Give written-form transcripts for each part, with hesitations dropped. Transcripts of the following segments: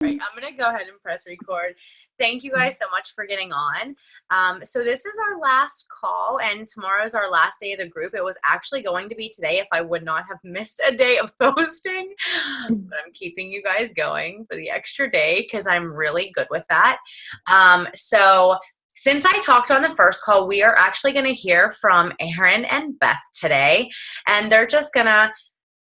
Right, I'm going to go ahead and press record. Thank you guys so much for getting on. So this is our last call, and tomorrow's our last day of the group. It was actually going to be today if I would not have missed a day of posting, but I'm keeping you guys going for the extra day because I'm really good with that. So since I talked on the first call, we are actually going to hear from Erin and Beth today, and they're just going to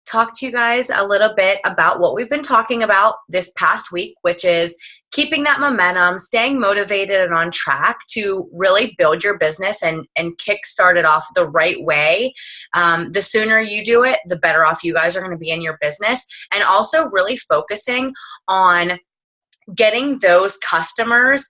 talk to you guys a little bit about what we've been talking about this past week, which is keeping that momentum, staying motivated and on track to really build your business and kickstart it off the right way. The sooner you do it, the better off you guys are going to be in your business, and also really focusing on getting those customers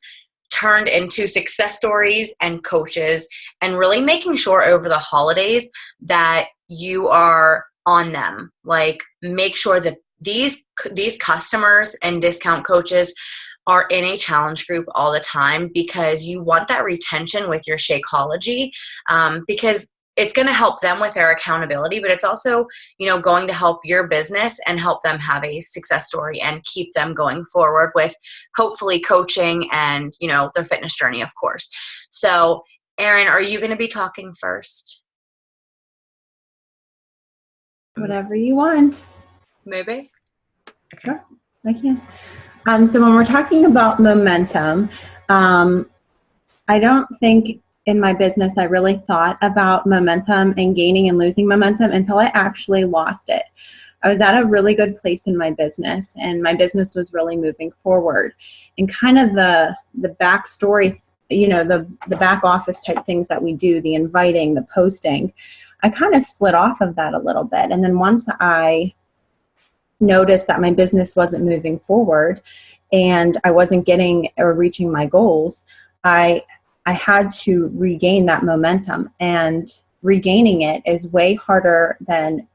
turned into success stories and coaches, and really making sure over the holidays that you are on them. Like, make sure that these customers and discount coaches are in a challenge group all the time, because you want that retention with your Shakeology, because it's going to help them with their accountability, but it's also, going to help your business and help them have a success story and keep them going forward with hopefully coaching and, their fitness journey, of course. So, Erin, are you going to be talking first? Whatever you want. Maybe? Okay. Sure, I can. So when we're talking about momentum, I don't think in my business I really thought about momentum and gaining and losing momentum until I actually lost it. I was at a really good place in my business, and my business was really moving forward. And kind of the backstory, the back office type things that we do, the inviting, the posting, I kind of slid off of that a little bit. And then once I noticed that my business wasn't moving forward and I wasn't getting or reaching my goals, I had to regain that momentum. And regaining it is way harder than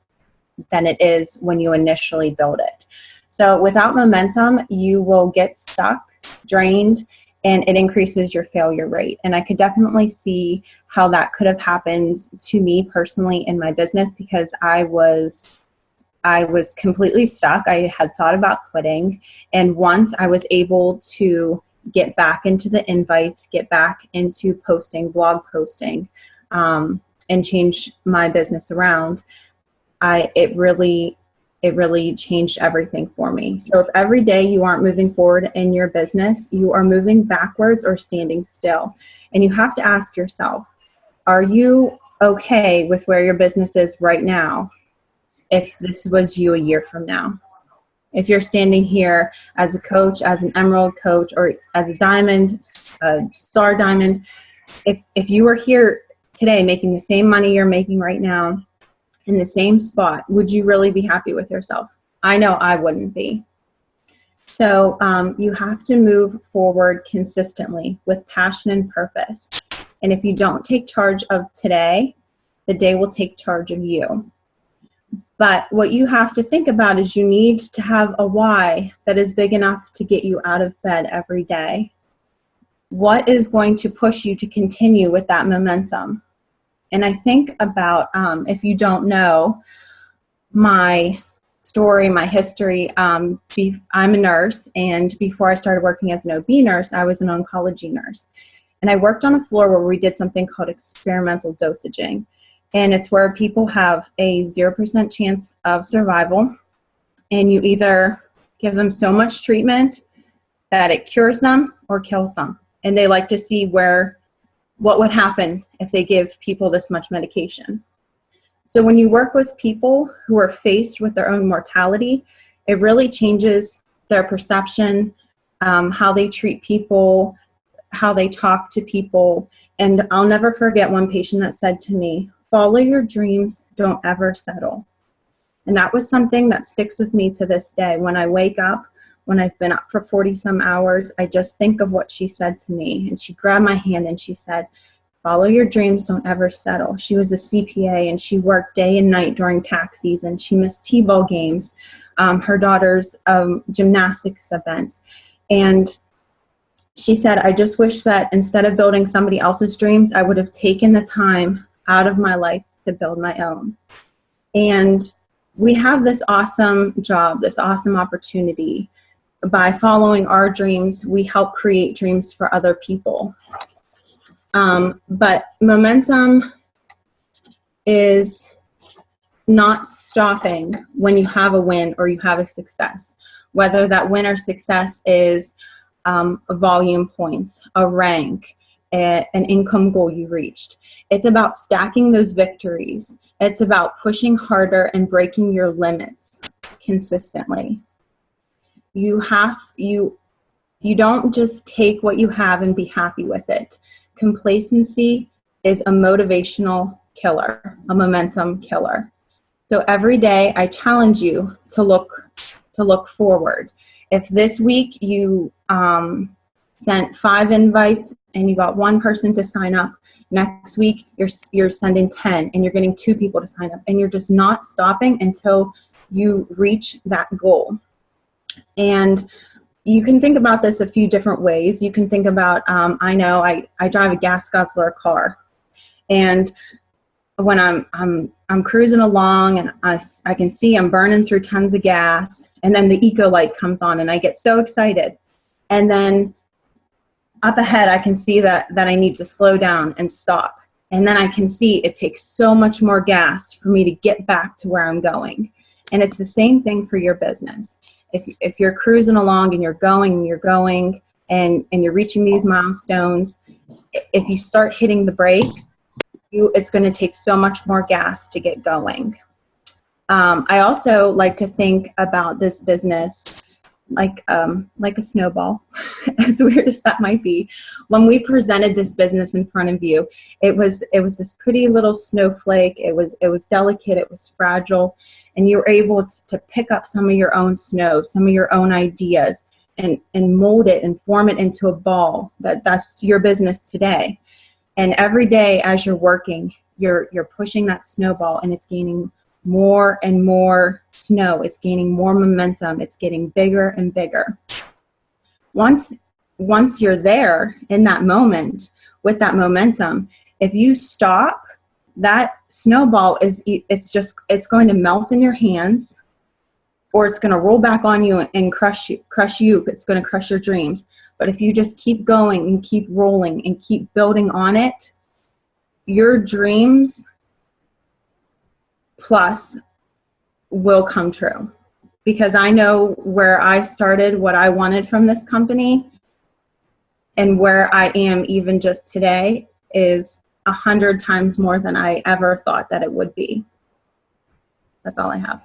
it is when you initially build it. So without momentum, you will get stuck, drained, and it increases your failure rate. And I could definitely see how that could have happened to me personally in my business, because I was completely stuck. I had thought about quitting. And once I was able to get back into the invites, get back into posting, blog posting, and change my business around, it really changed everything for me. So if every day you aren't moving forward in your business, you are moving backwards or standing still. And you have to ask yourself, are you okay with where your business is right now if this was you a year from now? If you're standing here as a coach, as an emerald coach, or as a diamond, a star diamond, if you were here today making the same money you're making right now, in the same spot, would you really be happy with yourself? I know I wouldn't be. So you have to move forward consistently with passion and purpose. And if you don't take charge of today, the day will take charge of you. But what you have to think about is you need to have a why that is big enough to get you out of bed every day. What is going to push you to continue with that momentum? And I think about, if you don't know my story, my history, I'm a nurse, and before I started working as an OB nurse, I was an oncology nurse. And I worked on a floor where we did something called experimental dosaging. And it's where people have a 0% chance of survival, and you either give them so much treatment that it cures them or kills them. And they like to see what would happen if they give people this much medication. So when you work with people who are faced with their own mortality, it really changes their perception, how they treat people, how they talk to people. And I'll never forget one patient that said to me, "Follow your dreams, don't ever settle." And that was something that sticks with me to this day. When I wake up, when I've been up for 40 some hours, I just think of what she said to me. And she grabbed my hand and she said, "Follow your dreams, don't ever settle." She was a CPA, and she worked day and night during tax season. She missed T-ball games, her daughter's gymnastics events. And she said, "I just wish that instead of building somebody else's dreams, I would have taken the time out of my life to build my own." And we have this awesome job, this awesome opportunity, by following our dreams, we help create dreams for other people. But momentum is not stopping when you have a win or you have a success, whether that win or success is volume points, a rank, an income goal you reached. It's about stacking those victories. It's about pushing harder and breaking your limits consistently. You don't just take what you have and be happy with it. Complacency is a motivational killer, a momentum killer. So every day I challenge you to look forward. If this week you sent 5 invites and you got 1 person to sign up, next week you're sending 10 and you're getting 2 people to sign up, and you're just not stopping until you reach that goal. And you can think about this a few different ways. You can think about, I know I drive a gas guzzler car, and when I'm cruising along and I can see I'm burning through tons of gas, and then the eco light comes on and I get so excited. And then up ahead I can see that I need to slow down and stop. And then I can see it takes so much more gas for me to get back to where I'm going. And it's the same thing for your business. If you're cruising along and you're going and you're reaching these milestones, if you start hitting the brakes, it's going to take so much more gas to get going. I also like to think about this business like a snowball, as weird as that might be. When we presented this business in front of you, it was this pretty little snowflake. It was delicate. It was fragile, and you were able to pick up some of your own snow, some of your own ideas, and mold it and form it into a ball. That's your business today. And every day as you're working, you're pushing that snowball, and it's gaining more and more snow. It's gaining more momentum. It's getting bigger and bigger. Once you're there in that moment with that momentum, if you stop, that snowball it's going to melt in your hands, or it's going to roll back on you and crush you. It's going to crush your dreams. But if you just keep going and keep rolling and keep building on it, your dreams plus will come true. Because I know where I started, what I wanted from this company, and where I am even just today is 100 times more than I ever thought that it would be. That's all I have.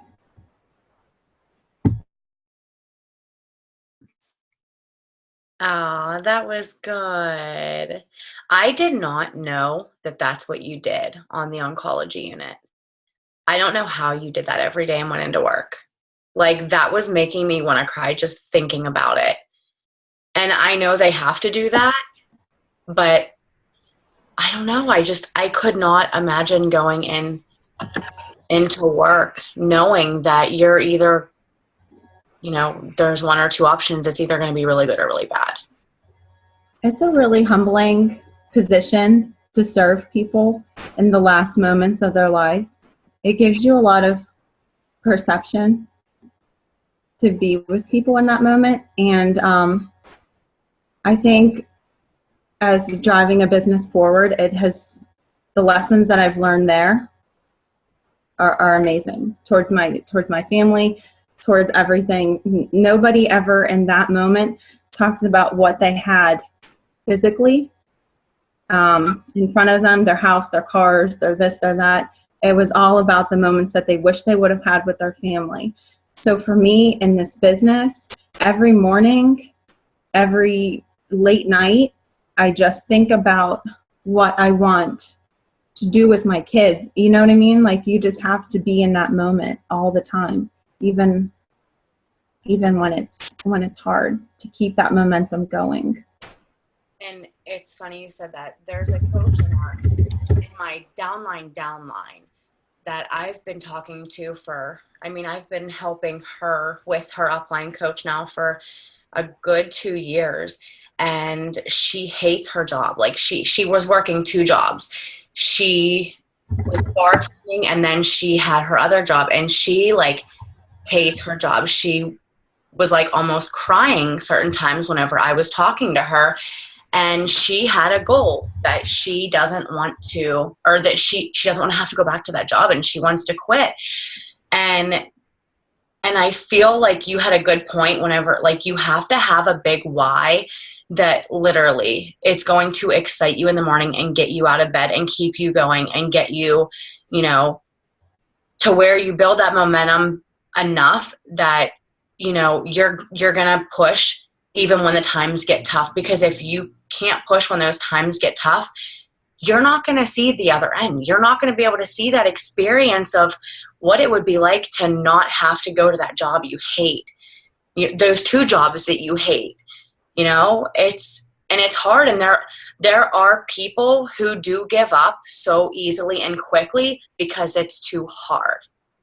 Oh, that was good. I did not know that that's what you did on the oncology unit. I don't know how you did that every day and went into work. Like, that was making me want to cry just thinking about it. And I know they have to do that, but I don't know. I could not imagine going into work knowing that you're either, there's 1 or 2 options. It's either going to be really good or really bad. It's a really humbling position to serve people in the last moments of their life. It gives you a lot of perception to be with people in that moment. And I think as driving a business forward, the lessons that I've learned there are amazing towards my family, towards everything. Nobody ever in that moment talks about what they had physically in front of them, their house, their cars, their this, their that. It was all about the moments that they wish they would have had with their family. So for me in this business, every morning, every late night, I just think about what I want to do with my kids. You know what I mean? Like, you just have to be in that moment all the time, even when it's hard, to keep that momentum going. And it's funny you said that. There's a coach in my downline that I've been talking to I've been helping her with her upline coach now for a good 2 years, and she hates her job. Like, she was working 2 jobs. She was bartending, and then she had her other job, and she hates her job. She was like almost crying certain times whenever I was talking to her. And she had a goal that she doesn't want to, or that she doesn't want to have to go back to that job, and she wants to quit. And I feel like you had a good point whenever, like, you have to have a big why that literally it's going to excite you in the morning and get you out of bed and keep you going and get you, you know, to where you build that momentum enough that, you know, you're going to push even when the times get tough. Because if you can't push when those times get tough, you're not going to see the other end. You're not going to be able to see that experience of what it would be like to not have to go to that job you hate. Those two jobs that you hate, you know, it's hard. And there are people who do give up so easily and quickly because it's too hard,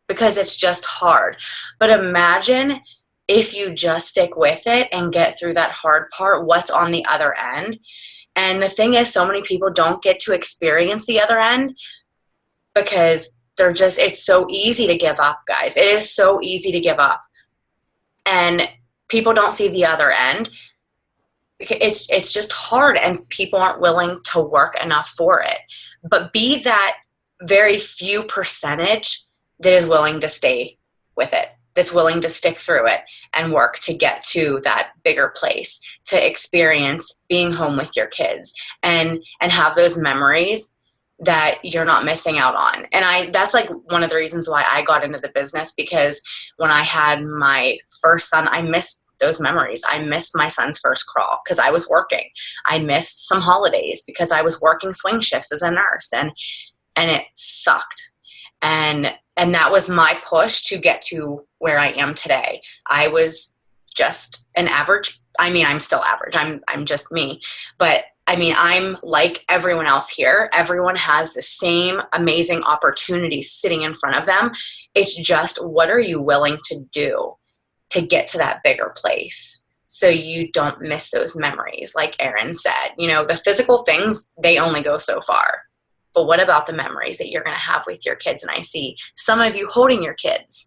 because it's just hard. But imagine if you just stick with it and get through that hard part, what's on the other end. And the thing is, so many people don't get to experience the other end because it's so easy to give up, guys. It is so easy to give up. And people don't see the other end. It's just hard, and people aren't willing to work enough for it. But be that very few percentage that is willing to stay with it, that's willing to stick through it and work to get to that bigger place, to experience being home with your kids and have those memories that you're not missing out on. And that's like one of the reasons why I got into the business, because when I had my first son, I missed those memories. I missed my son's first crawl because I was working. I missed some holidays because I was working swing shifts as a nurse, and it sucked. And that was my push to get to where I am today. I was just an average. I mean, I'm still average. I'm just me. But I mean, I'm like everyone else here. Everyone has the same amazing opportunities sitting in front of them. It's just, what are you willing to do to get to that bigger place so you don't miss those memories? Like Erin said, you know, the physical things, they only go so far. But what about the memories that you're going to have with your kids? And I see some of you holding your kids,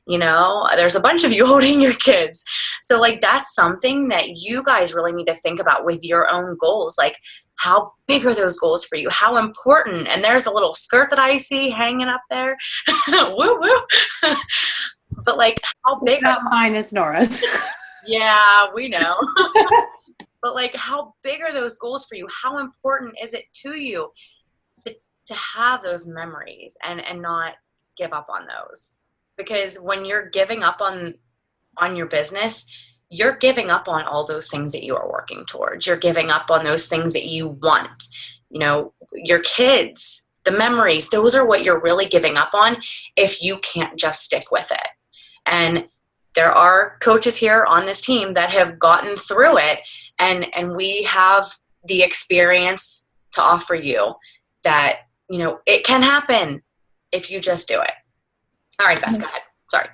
you know, there's a bunch of you holding your kids. So like, that's something that you guys really need to think about with your own goals. Like, how big are those goals for you? How important? And there's a little skirt that I see hanging up there. Woo woo. But like, how big? It's not mine, it's Nora's. Yeah, we know. But like, how big are those goals for you? How important is it to you to have those memories and not give up on those? Because when you're giving up on your business, you're giving up on all those things that you are working towards. You're giving up on those things that you want, you know, your kids, the memories. Those are what you're really giving up on if you can't just stick with it. And there are coaches here on this team that have gotten through it, and we have the experience to offer you that, you know, it can happen if you just do it. All right, Beth, go ahead. Sorry.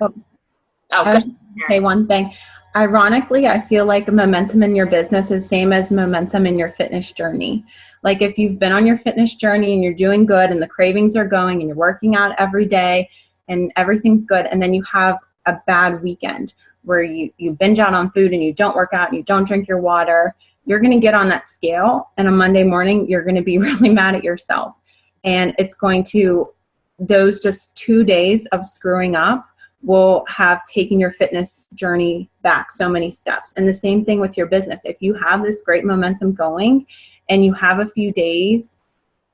I was say one thing. Ironically, I feel like momentum in your business is same as momentum in your fitness journey. Like, if you've been on your fitness journey and you're doing good and the cravings are going and you're working out every day and everything's good, and then you have a bad weekend where you binge out on food and you don't work out and you don't drink your water, you're going to get on that scale, and on Monday morning, you're going to be really mad at yourself. And it's going to, those just 2 days of screwing up will have taken your fitness journey back so many steps. And the same thing with your business. If you have this great momentum going and you have a few days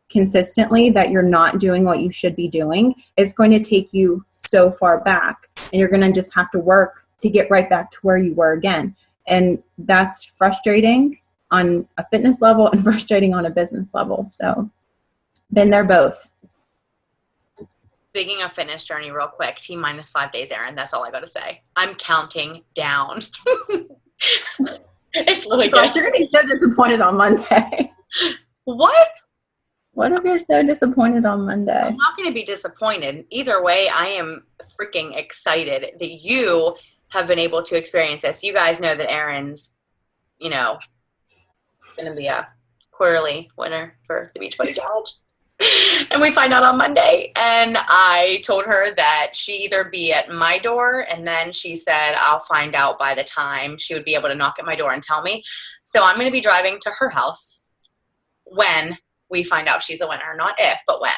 consistently that you're not doing what you should be doing, it's going to take you so far back, and you're going to just have to work to get right back to where you were again. And that's frustrating on a fitness level and frustrating on a business level. So been there both. Speaking of fitness journey, real quick, T-5 days, Erin. That's all I got to say. I'm counting down. It's really good. You're going to be so disappointed on Monday. What? What if you're so disappointed on Monday? I'm not going to be disappointed. Either way, I am freaking excited that you have been able to experience this. You guys know that Erin's, you know, going to be a quarterly winner for the Beachbody Challenge. And we find out on Monday. And I told her that she either be at my door, and then she said I'll find out by the time she would be able to knock at my door and tell me. So I'm going to be driving to her house when we find out she's a winner. Not if, but when.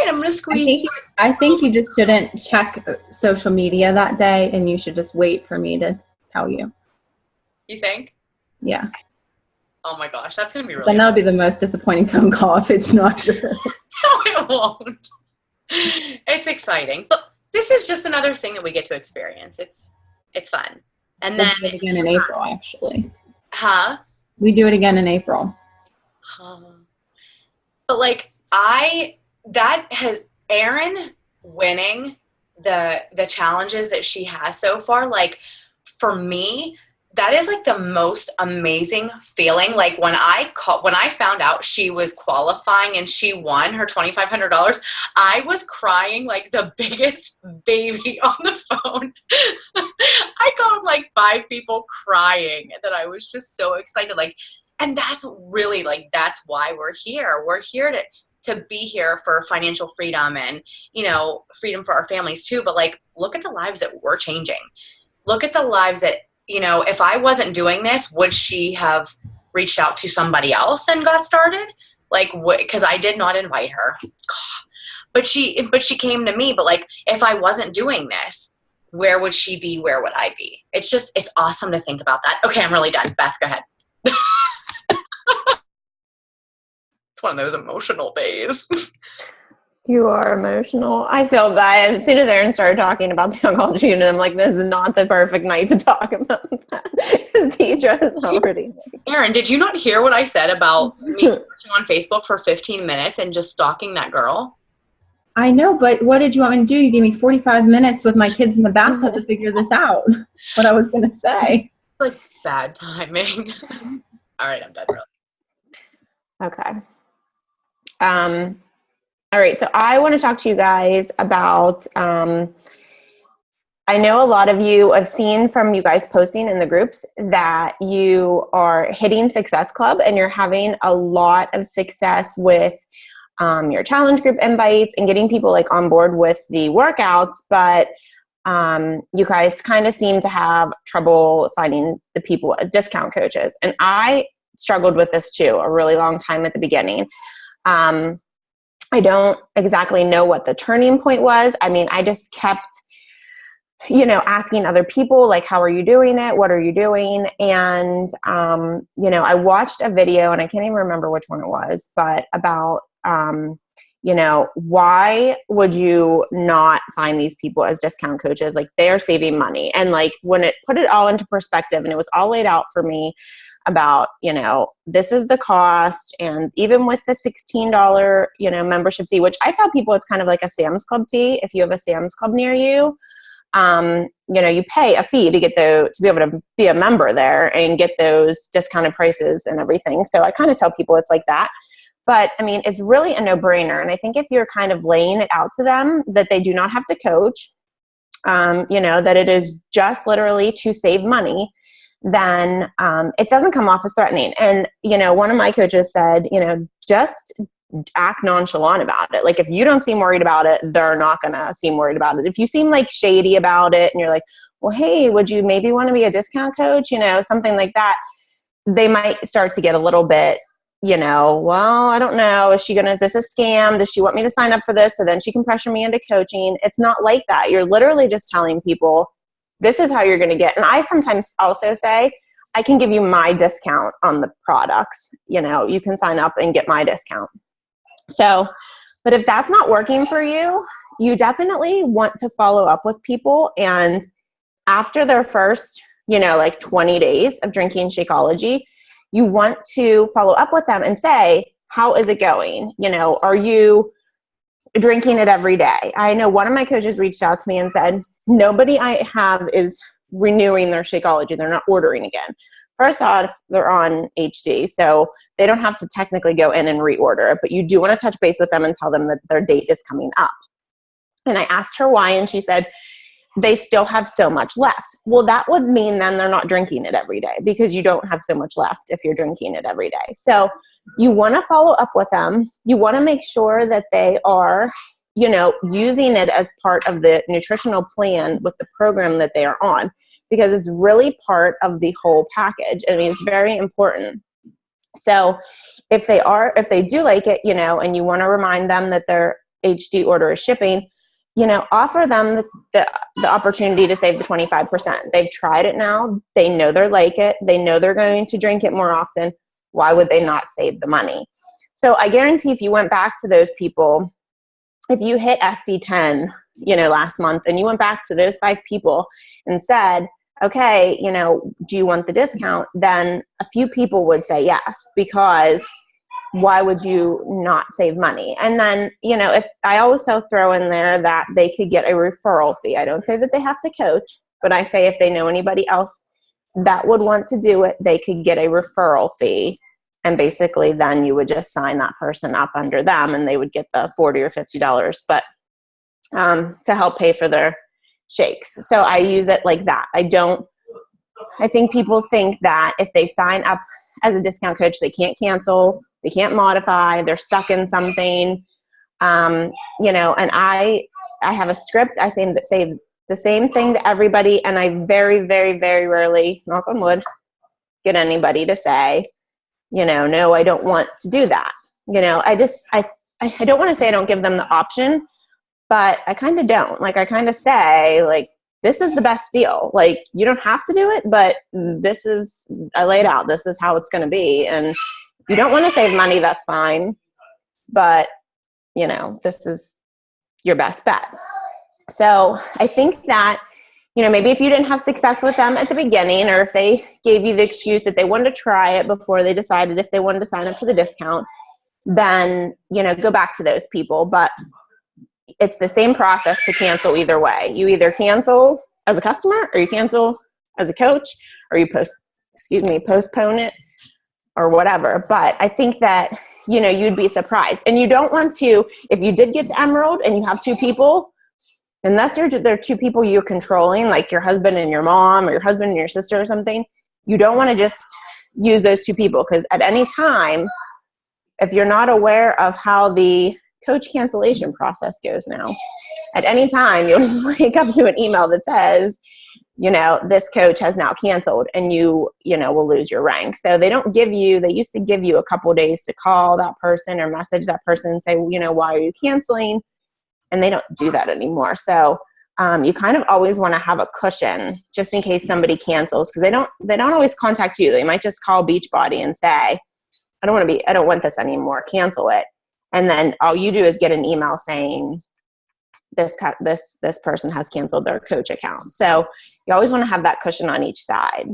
Okay, I'm going to squeeze. I think you just shouldn't check social media that day, and you should just wait for me to tell you. You think? Yeah. Oh my gosh, that's going to be really Then that'll be the most disappointing phone call if it's not true. No, it won't. It's exciting. But this is just another thing that we get to experience. It's fun. And We'll then do it again in April, actually. Huh? We do it again in April. But like Erin winning the challenges that she has so far, like for me, that is like the most amazing feeling. Like when I found out she was qualifying and she won her $2,500, I was crying like the biggest baby on the phone. I called like 5 people crying that I was just so excited. Like, and that's really like, that's why we're here. We're here to be here for financial freedom and, freedom for our families too. But like, look at the lives that we're changing. Look at the lives that, if I wasn't doing this, would she have reached out to somebody else and got started? Like, because I did not invite her. But she came to me. But like, if I wasn't doing this, where would she be? Where would I be? It's awesome to think about that. Okay, I'm really done. Beth, go ahead. It's one of those emotional days. You are emotional. I feel bad. As soon as Erin started talking about the oncology unit, I'm like, this is not the perfect night to talk about that. Deidre is already. Erin, did you not hear what I said about me searching on Facebook for 15 minutes and just stalking that girl? I know, but what did you want me to do? You gave me 45 minutes with my kids in the bathtub to figure this out. What I was going to say. Like bad timing. All right, I'm done. Really. Okay. All right, so I want to talk to you guys about, I know a lot of you have seen from you guys posting in the groups that you are hitting Success Club and you're having a lot of success with your challenge group invites and getting people like on board with the workouts, but you guys kind of seem to have trouble signing the people as discount coaches. And I struggled with this too a really long time at the beginning. I don't exactly know what the turning point was. I mean, I just kept, asking other people, like, how are you doing it? What are you doing? And, I watched a video, and I can't even remember which one it was, but about, why would you not sign these people as discount coaches? Like, they're saving money. And like, when it put it all into perspective and it was all laid out for me about, this is the cost. And even with the $16, membership fee, which I tell people it's kind of like a Sam's Club fee. If you have a Sam's Club near you, you pay a fee to to be able to be a member there and get those discounted prices and everything. So I kind of tell people it's like that. But I mean, it's really a no-brainer. And I think if you're kind of laying it out to them that they do not have to coach, that it is just literally to save money, then it doesn't come off as threatening. And, one of my coaches said, just act nonchalant about it. Like, if you don't seem worried about it, they're not going to seem worried about it. If you seem like shady about it and you're like, well, hey, would you maybe want to be a discount coach? Something like that, they might start to get a little bit, well, I don't know. Is this a scam? Does she want me to sign up for this so then she can pressure me into coaching? It's not like that. You're literally just telling people, this is how you're going to get. And I sometimes also say, I can give you my discount on the products. You can sign up and get my discount. So, but if that's not working for you, you definitely want to follow up with people. And after their first, 20 days of drinking Shakeology, you want to follow up with them and say, how is it going? Are you drinking it every day? I know one of my coaches reached out to me and said, nobody I have is renewing their Shakeology. They're not ordering again. First off, they're on HD, so they don't have to technically go in and reorder it, but you do want to touch base with them and tell them that their date is coming up. And I asked her why, and she said, they still have so much left. Well, that would mean then they're not drinking it every day, because you don't have so much left if you're drinking it every day. So you want to follow up with them. You want to make sure that they are, using it as part of the nutritional plan with the program that they are on, because it's really part of the whole package. I mean, it's very important. So if they do like it, and you want to remind them that their HD order is shipping, offer them the opportunity to save the 25%. They've tried it now. They know they like it. They know they're going to drink it more often. Why would they not save the money? So I guarantee if you went back to those people, if you hit SD10, last month, and you went back to those 5 people and said, okay, do you want the discount? Then a few people would say yes, because why would you not save money? And then, if I also throw in there that they could get a referral fee. I don't say that they have to coach, but I say if they know anybody else that would want to do it, they could get a referral fee. And basically then you would just sign that person up under them, and they would get the $40 or $50, but to help pay for their shakes. So I use it like that. I think people think that if they sign up as a discount coach, they can't cancel, they can't modify, they're stuck in something, and I have a script. I say the same thing to everybody, and I very, very, very rarely, knock on wood, get anybody to say, no, I don't want to do that. I don't want to say I don't give them the option, but I kind of don't. I kind of say, this is the best deal. You don't have to do it, but I laid out, this is how it's going to be. And if you don't want to save money, that's fine. But, this is your best bet. So I think that, maybe if you didn't have success with them at the beginning, or if they gave you the excuse that they wanted to try it before they decided if they wanted to sign up for the discount, then, go back to those people. But it's the same process to cancel either way. You either cancel as a customer, or you cancel as a coach, or you postpone it or whatever. But I think that, you'd be surprised. And you don't want to, if you did get to Emerald and you have 2 people, unless there are 2 people you're controlling, like your husband and your mom, or your husband and your sister or something, you don't want to just use those 2 people, because at any time, if you're not aware of how the coach cancellation process goes now, at any time you'll just wake up to an email that says, this coach has now canceled, and you will lose your rank. So they used to give you a couple days to call that person or message that person and say, why are you canceling? And they don't do that anymore. So you kind of always want to have a cushion just in case somebody cancels, because they don't always contact you. They might just call Beachbody and say, I don't want this anymore, cancel it. And then all you do is get an email saying this person has canceled their coach account. So you always want to have that cushion on each side.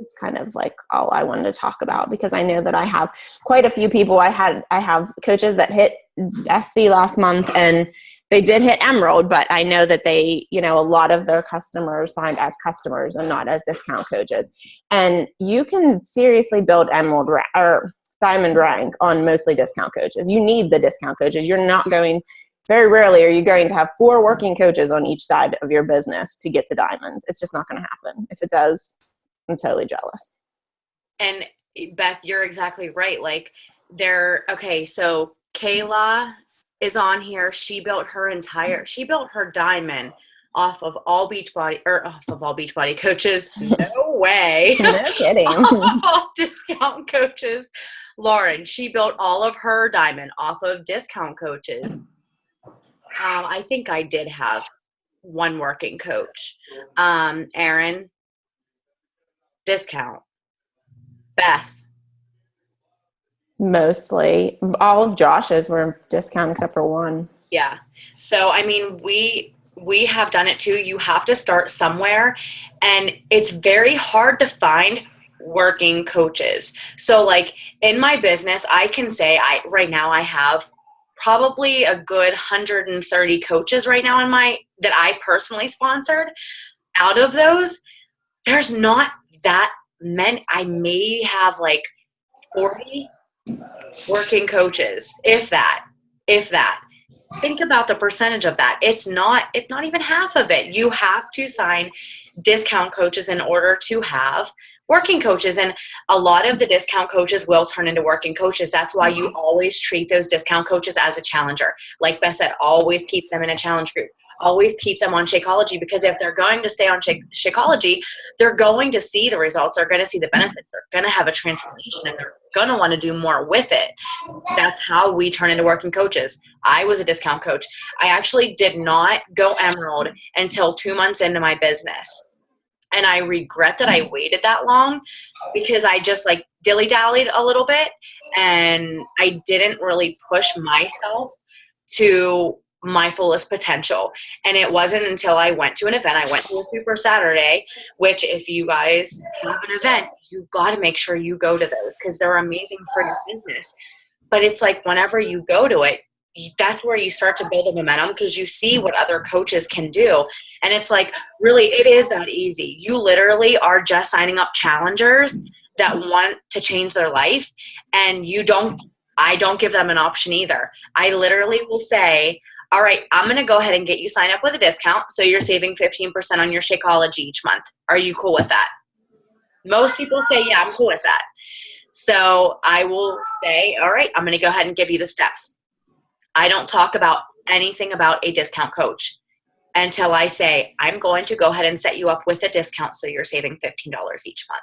It's kind of all I wanted to talk about, because I know that I have quite a few people. I have coaches that hit SC last month, and they did hit Emerald, but I know that they, a lot of their customers signed as customers and not as discount coaches. And you can seriously build Emerald or Diamond rank on mostly discount coaches. You need the discount coaches. Very rarely are you going to have 4 working coaches on each side of your business to get to diamonds. It's just not going to happen. If it does, I'm totally jealous. And Beth, you're exactly right. So Kayla is on here. She built her diamond off of all Beachbody coaches. No way. No kidding. Off of all discount coaches. Lauren, she built all of her diamond off of discount coaches. I think I did have 1 working coach. Erin, discount. Beth. Mostly. All of Josh's were discount except for 1. Yeah. So, I mean, we have done it too. You have to start somewhere, and it's very hard to find working coaches. So in my business, I can say right now I have probably a good 130 coaches right now that I personally sponsored. Out of those, there's not that many. I may have 40 working coaches, if that. think about the percentage of that. It's not even half of it. You have to sign discount coaches in order to have working coaches. And a lot of the discount coaches will turn into working coaches. That's why you always treat those discount coaches as a challenger. Like Beth said, always keep them in a challenge group. Always keep them on Shakeology, because if they're going to stay on Shakeology, they're going to see the results. They're going to see the benefits. They're going to have a transformation, and they're going to want to do more with it. That's how we turn into working coaches. I was a discount coach. I actually did not go Emerald until 2 months into my business. And I regret that I waited that long, because I just like dilly-dallied a little bit, and I didn't really push myself to my fullest potential. And it wasn't until I went to an event, I went to a Super Saturday, which if you guys have an event, you've got to make sure you go to those, because they're amazing for your business. But it's like whenever you go to it, that's where you start to build a momentum, because you see what other coaches can do. And it's like, really, it is that easy. You literally are just signing up challengers that want to change their life. And I don't give them an option either. I literally will say, all right, I'm going to go ahead and get you signed up with a discount, so you're saving 15% on your Shakeology each month. Are you cool with that? Most people say, yeah, I'm cool with that. So I will say, all right, I'm going to go ahead and give you the steps. I don't talk about anything about a discount coach until I say, I'm going to go ahead and set you up with a discount, so you're saving $15 each month.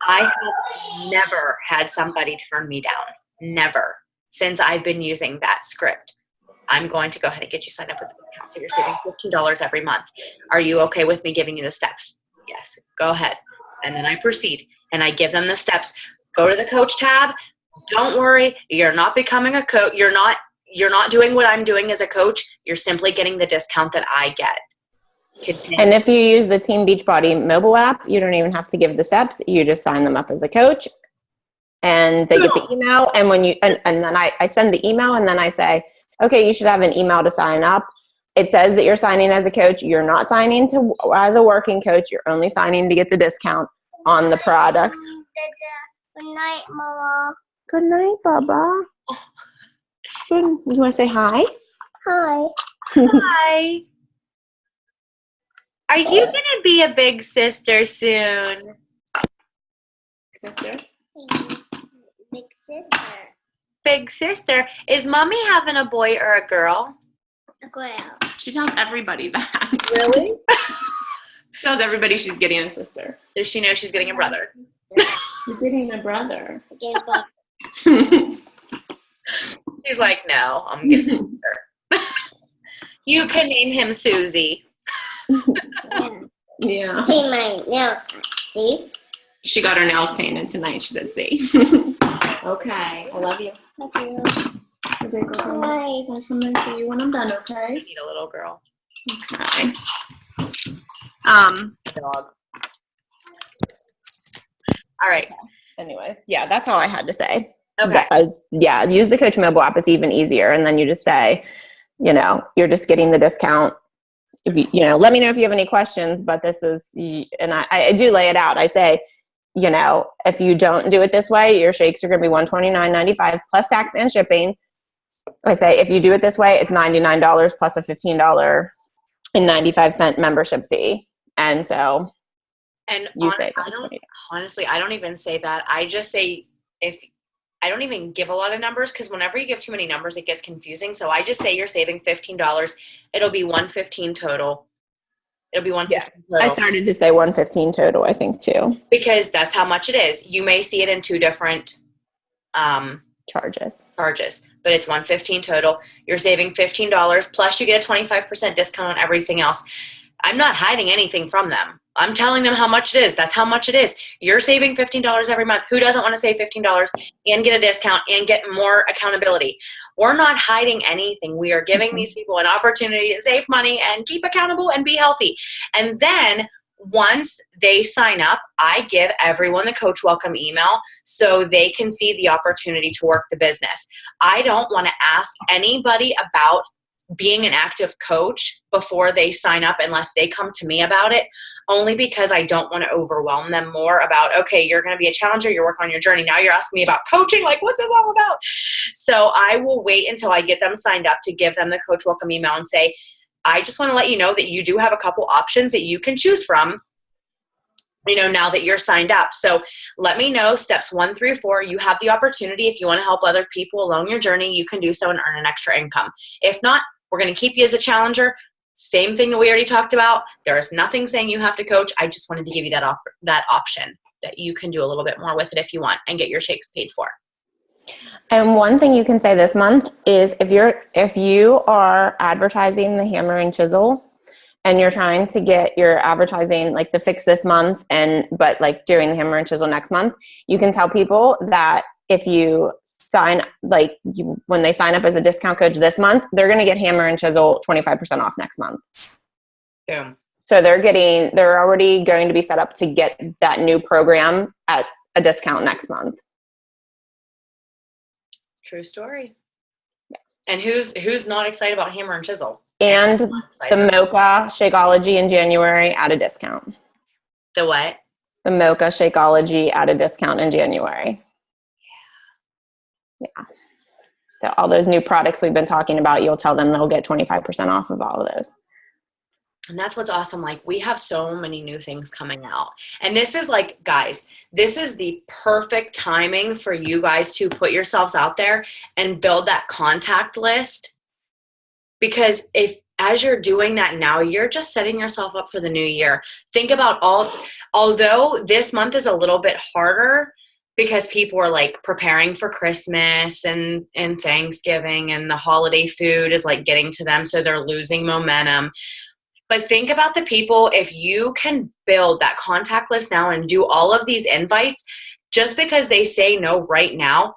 I have never had somebody turn me down. Never. Since I've been using that script. I'm going to go ahead and get you signed up with a discount, so you're saving $15 every month. Are you okay with me giving you the steps? Yes. Go ahead. And then I proceed, and I give them the steps. Go to the coach tab. Don't worry. You're not becoming a coach. You're not doing what I'm doing as a coach. You're simply getting the discount that I get. Continue. And if you use the Team Beachbody mobile app, you don't even have to give the steps. You just sign them up as a coach, and they get the email. And when and then I send the email, and then I say, okay, you should have an email to sign up. It says that you're signing as a coach. You're not signing as a working coach. You're only signing to get the discount on the products. Good night, Mama. Good night, Baba. Good. You want to say hi? Hi. Hi. Are you going to be a big sister soon? Sister? Big sister. Big sister. Is mommy having a boy or a girl? A girl. She tells everybody that. Really? She tells everybody she's getting a sister. Does she know she's getting a brother? You're getting a brother. She's like, no, I'm getting a sister. You can name him Susie. Yeah. Paint my nails. See? She got her nails painted tonight. She said, see. Okay. I love you. Love you. Okay, go home. Bye. I'll come and see you when I'm done, okay? I need a little girl. Okay. Dog. All right. Anyways, yeah, that's all I had to say. Okay. Yeah, use the Coach mobile app. It's even easier. And then you just say, you're just getting the discount. If let me know if you have any questions, but this is, and I do lay it out. I say, if you don't do it this way, your shakes are going to be $129.95 plus tax and shipping. I say, if you do it this way, it's $99 plus a $15.95 membership fee. And so honestly, I don't even say that. I just say, I don't even give a lot of numbers, because whenever you give too many numbers, it gets confusing. So I just say you're saving $15. It'll be $115 total. It'll be $115 total. I started to say $115 total, I think, too. Because that's how much it is. You may see it in two different charges, but it's $115 total. You're saving $15 plus you get a 25% discount on everything else. I'm not hiding anything from them. I'm telling them how much it is. That's how much it is. You're saving $15 every month. Who doesn't want to save $15 and get a discount and get more accountability? We're not hiding anything. We are giving these people an opportunity to save money and keep accountable and be healthy. And then once they sign up, I give everyone the Coach Welcome email so they can see the opportunity to work the business. I don't want to ask anybody about being an active coach before they sign up unless they come to me about it. only because I don't want to overwhelm them more about, okay, you're going to be a challenger, you're working on your journey. Now you're asking me about coaching. Like, what's this all about? So I will wait until I get them signed up to give them the coach welcome email and say, I just want to let you know that you do have a couple options that you can choose from, now that you're signed up. So let me know steps 1 through 4. You have the opportunity. If you want to help other people along your journey, you can do so and earn an extra income. If not, we're going to keep you as a challenger. Same thing that we already talked about. There is nothing saying you have to coach. I just wanted to give you that option that you can do a little bit more with it if you want and get your shakes paid for. And one thing you can say this month is if you are advertising the Hammer and Chisel, and you're trying to get your advertising like the fix this month but like doing the Hammer and Chisel next month, you can tell people that if you sign, when they sign up as a discount coach this month, they're going to get Hammer and Chisel 25% off next month. Yeah. So they're already going to be set up to get that new program at a discount next month. True story. Yeah. And who's not excited about Hammer and Chisel? And the Mocha Shakeology in January at a discount. The what? The Mocha Shakeology at a discount in January. Yeah. So all those new products we've been talking about, you'll tell them they'll get 25% off of all of those. And that's what's awesome. Like, we have so many new things coming out. And this is like, guys, this is the perfect timing for you guys to put yourselves out there and build that contact list. Because as you're doing that now, you're just setting yourself up for the new year. Think about although this month is a little bit harder because people are like preparing for Christmas and Thanksgiving, and the holiday food is like getting to them. So they're losing momentum. But think about the people, if you can build that contact list now and do all of these invites, just because they say no right now,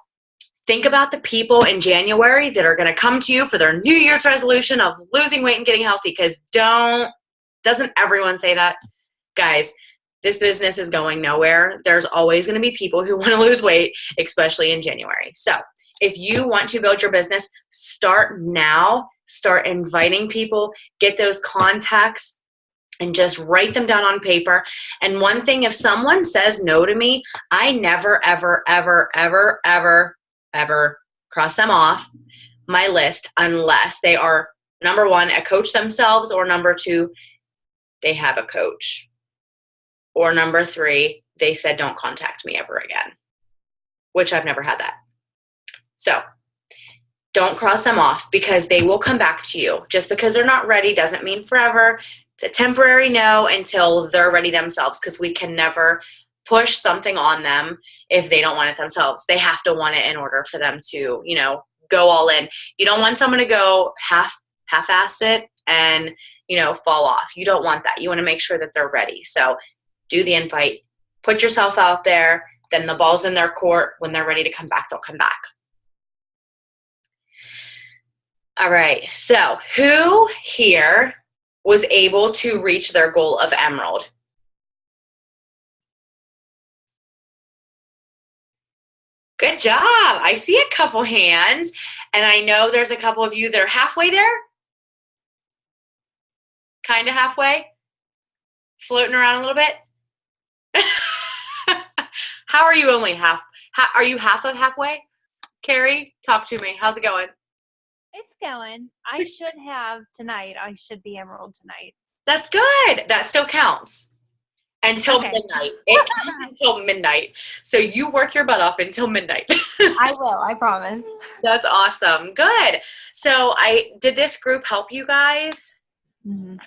think about the people in January that are going to come to you for their New Year's resolution of losing weight and getting healthy. Because doesn't everyone say that? Guys, this business is going nowhere. There's always going to be people who want to lose weight, especially in January. So if you want to build your business, start now. Start inviting people, get those contacts, and just write them down on paper. And one thing, if someone says no to me, I never, ever, ever, ever, ever, ever cross them off my list unless they are, number 1, a coach themselves, or number 2, they have a coach, or number 3, they said don't contact me ever again, which I've never had that. So don't cross them off, because they will come back to you. Just because they're not ready doesn't mean forever. It's a temporary no until they're ready themselves, because we can never push something on them if they don't want it themselves. They have to want it in order for them to, go all in. You don't want someone to go half-ass it and, fall off. You don't want that. You want to make sure that they're ready. So do the invite, put yourself out there, then the ball's in their court. When they're ready to come back, they'll come back. All right, so who here was able to reach their goal of Emerald? Good job. I see a couple hands, and I know there's a couple of you that are halfway there. Kind of halfway? Floating around a little bit? How are you only half? Are you half of halfway? Carrie, talk to me. How's it going? It's going. I should have tonight. I should be Emerald tonight. That's good. That still counts. Until midnight. It counts until midnight. So you work your butt off until midnight. I will. I promise. That's awesome. Good. So did this group help you guys? Mm-hmm.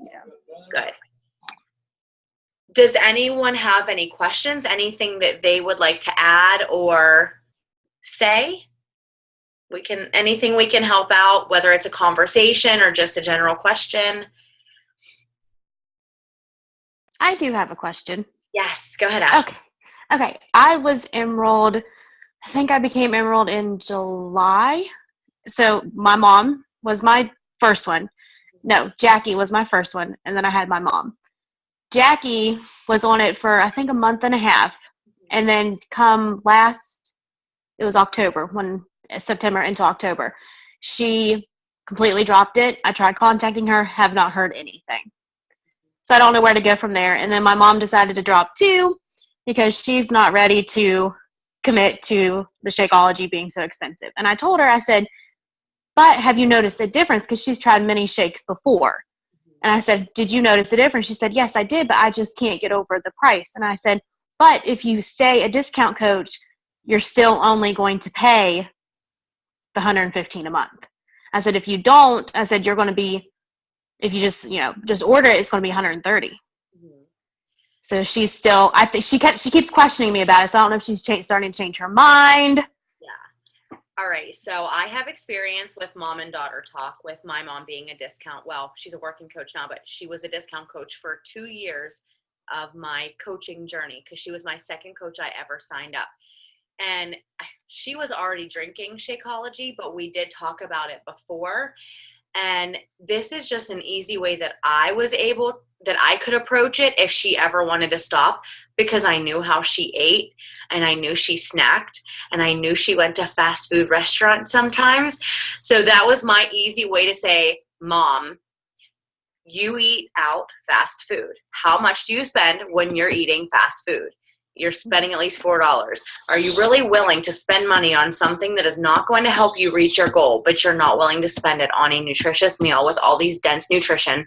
Yeah. Good. Does anyone have any questions? Anything that they would like to add or say? Anything we can help out, whether it's a conversation or just a general question. I do have a question. Yes, go ahead, Ashley. Okay. I was Emerald. I think I became Emerald in July. So my mom was my first one. No, Jackie was my first one, and then I had my mom. Jackie was on it for, I think, a month and a half, and then it was October, September into October, she completely dropped it. I tried contacting her, have not heard anything. So I don't know where to go from there. And then my mom decided to drop 2 because she's not ready to commit to the Shakeology being so expensive. And I told her, I said, but have you noticed a difference? Because she's tried many shakes before. And I said, did you notice a difference? She said, yes, I did, but I just can't get over the price. And I said, but if you stay a discount coach, you're still only going to pay the $115 a month. I said, if you don't, I said, you're going to be, if you just order it, it's going to be $130. Mhm. So she's still, I think she keeps questioning me about it. So I don't know if she's starting to change her mind. All right, so I have experience with mom and daughter talk, with my mom being a discount. Well, she's a working coach now, but she was a discount coach for 2 years of my coaching journey because she was my second coach I ever signed up. And she was already drinking Shakeology, but we did talk about it before. And this is just an easy way that I could approach it if she ever wanted to stop, because I knew how she ate and I knew she snacked and I knew she went to fast food restaurants sometimes. So that was my easy way to say, Mom, you eat out fast food. How much do you spend when you're eating fast food? You're spending at least $4. Are you really willing to spend money on something that is not going to help you reach your goal, but you're not willing to spend it on a nutritious meal with all these dense nutrients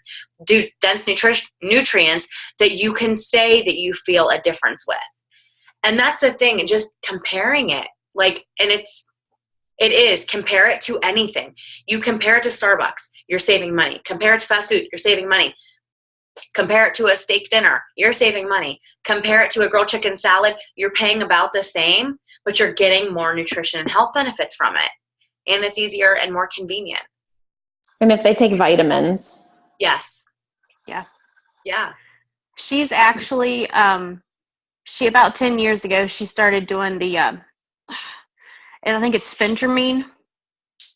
that you can say that you feel a difference with? And that's the thing, and just comparing it, compare it to anything. You compare it to Starbucks, you're saving money. Compare it to fast food, you're saving money. Compare it to a steak dinner, you're saving money. Compare it to a grilled chicken salad, you're paying about the same, but you're getting more nutrition and health benefits from it. And it's easier and more convenient. And if they take vitamins. Yes. Yeah. Yeah. She's actually, about 10 years ago, she started doing the, and I think it's Phentermine.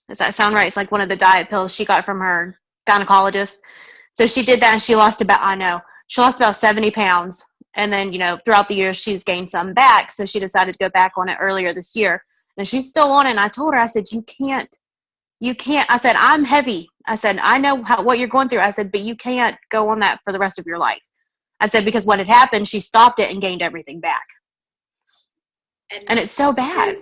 Does that sound right? It's like one of the diet pills she got from her gynecologist. So she did that and she lost about 70 pounds. And then, throughout the years, she's gained some back. So she decided to go back on it earlier this year. And she's still on it. And I told her, I said, you can't. I said, I'm heavy. I said, I know what you're going through. I said, but you can't go on that for the rest of your life. I said, because what had happened, she stopped it and gained everything back. And it's so bad.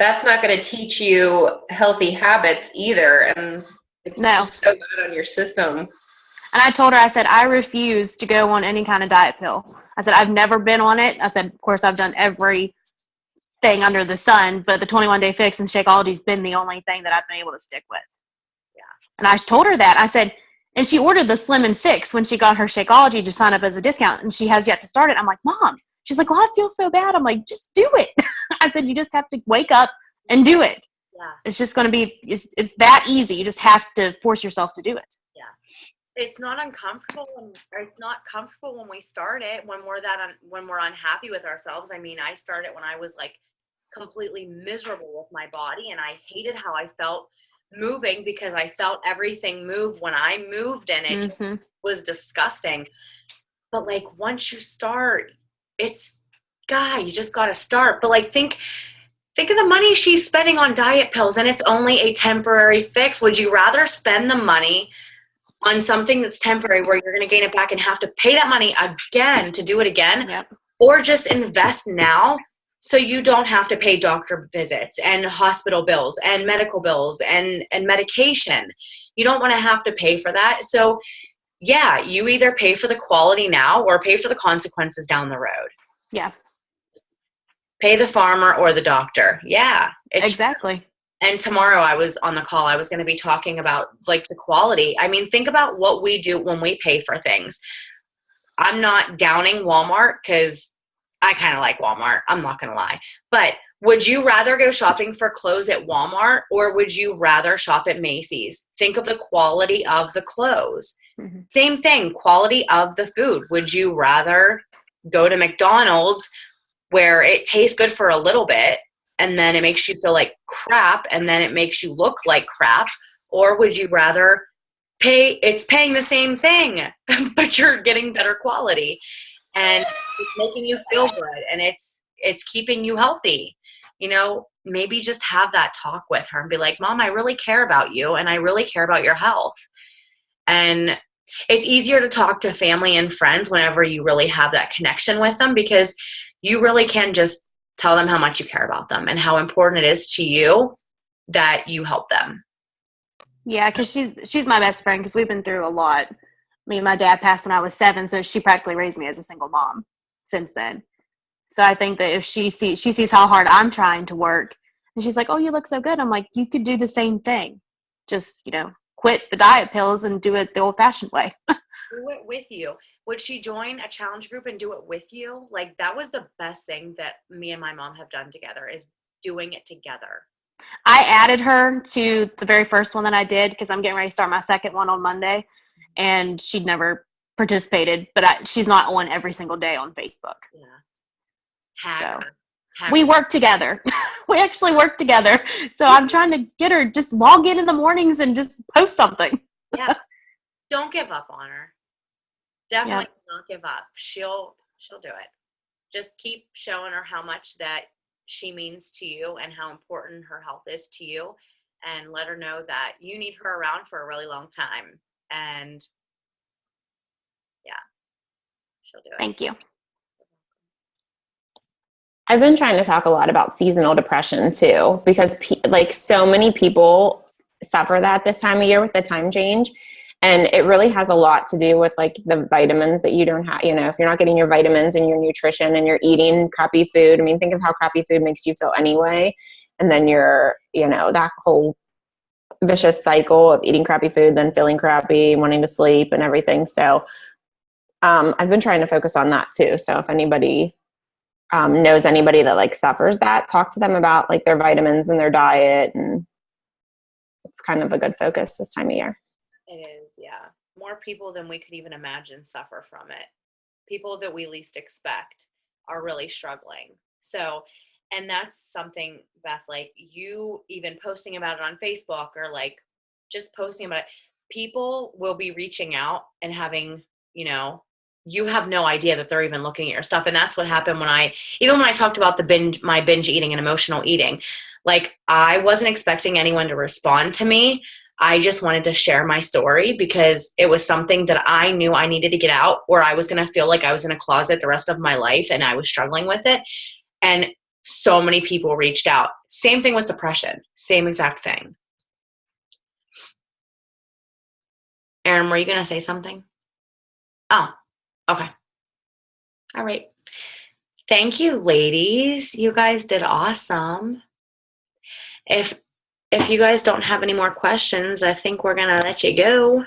That's not going to teach you healthy habits either. And it's just so bad on your system. And I told her, I said, I refuse to go on any kind of diet pill. I said, I've never been on it. I said, of course, I've done everything under the sun, but the 21-day fix and Shakeology's been the only thing that I've been able to stick with. Yeah. And I told her that. I said, and she ordered the Slim and 6 when she got her Shakeology to sign up as a discount, and she has yet to start it. I'm like, Mom. She's like, well, I feel so bad. I'm like, just do it. I said, you just have to wake up and do it. Yeah. It's just going to be, it's that easy. You just have to force yourself to do it. Yeah. It's not uncomfortable or it's not comfortable when we start it, when we're unhappy with ourselves. I mean, I started when I was like completely miserable with my body and I hated how I felt moving because I felt everything move when I moved and it was disgusting. But like once you start, you just got to start. But like think of the money she's spending on diet pills and it's only a temporary fix. Would you rather spend the money on something that's temporary where you're going to gain it back and have to pay that money again to do it again? Yep. Or just invest now so you don't have to pay doctor visits and hospital bills and medical bills and medication? You don't want to have to pay for that. So yeah, you either pay for the quality now or pay for the consequences down the road. Yeah. Pay the farmer or the doctor. Yeah. Exactly. And tomorrow I was on the call. I was going to be talking about like the quality. I mean, think about what we do when we pay for things. I'm not downing Walmart because I kind of like Walmart. I'm not going to lie. But would you rather go shopping for clothes at Walmart or would you rather shop at Macy's? Think of the quality of the clothes. Mm-hmm. Same thing, quality of the food. Would you rather go to McDonald's where it tastes good for a little bit and then it makes you feel like crap and then it makes you look like crap? Or would you rather it's paying the same thing, but you're getting better quality and it's making you feel good and it's keeping you healthy? Maybe just have that talk with her and be like, Mom, I really care about you and I really care about your health. And it's easier to talk to family and friends whenever you really have that connection with them, because you really can just tell them how much you care about them and how important it is to you that you help them. Yeah, because she's my best friend because we've been through a lot. I mean, my dad passed when I was 7, so she practically raised me as a single mom since then. So I think that if she sees how hard I'm trying to work, and she's like, "Oh, you look so good," I'm like, "You could do the same thing. Just, quit the diet pills and do it the old-fashioned way." Do it with you. Would she join a challenge group and do it with you? Like, that was the best thing that me and my mom have done together, is doing it together. I added her to the very first one that I did because I'm getting ready to start my second one on Monday, and she'd never participated, but she's not on every single day on Facebook. Yeah. Tag So her. we work together. We actually work together. So I'm trying to get her just log in the mornings and just post something. Yeah. Don't give up on her. Definitely not give up. She'll do it. Just keep showing her how much that she means to you and how important her health is to you, and let her know that you need her around for a really long time. And yeah, she'll do it. Thank you. I've been trying to talk a lot about seasonal depression too, because so many people suffer that this time of year with the time change. And it really has a lot to do with like the vitamins that you don't have, if you're not getting your vitamins and your nutrition and you're eating crappy food. I mean, think of how crappy food makes you feel anyway. And then you're, that whole vicious cycle of eating crappy food, then feeling crappy, wanting to sleep and everything. So I've been trying to focus on that too. So if anybody knows anybody that like suffers that, talk to them about like their vitamins and their diet. And it's kind of a good focus this time of year. It is, yeah. More people than we could even imagine suffer from it. People that we least expect are really struggling. So, and that's something, Beth, like you even posting about it on Facebook or like just posting about it, people will be reaching out and having, you have no idea that they're even looking at your stuff. And that's what happened when I talked about my binge eating and emotional eating. Like, I wasn't expecting anyone to respond to me. I just wanted to share my story because it was something that I knew I needed to get out, or I was going to feel like I was in a closet the rest of my life and I was struggling with it. And so many people reached out. Same thing with depression. Same exact thing. Erin, were you going to say something? Oh, okay. All right. Thank you, ladies. You guys did awesome. If you guys don't have any more questions, I think we're going to let you go.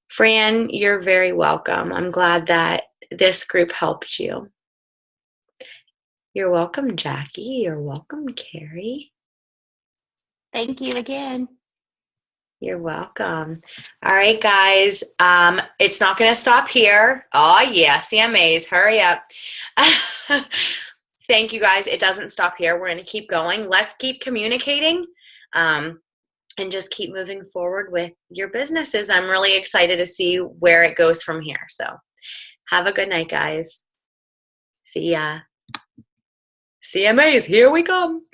Fran, you're very welcome. I'm glad that this group helped you. You're welcome, Jackie. You're welcome, Carrie. Thank you again. You're welcome. All right, guys. It's not going to stop here. Oh, yeah, CMAs. Hurry up. Thank you, guys. It doesn't stop here. We're going to keep going. Let's keep communicating. And just keep moving forward with your businesses. I'm really excited to see where it goes from here. So have a good night, guys. See ya. CMAs, here we come.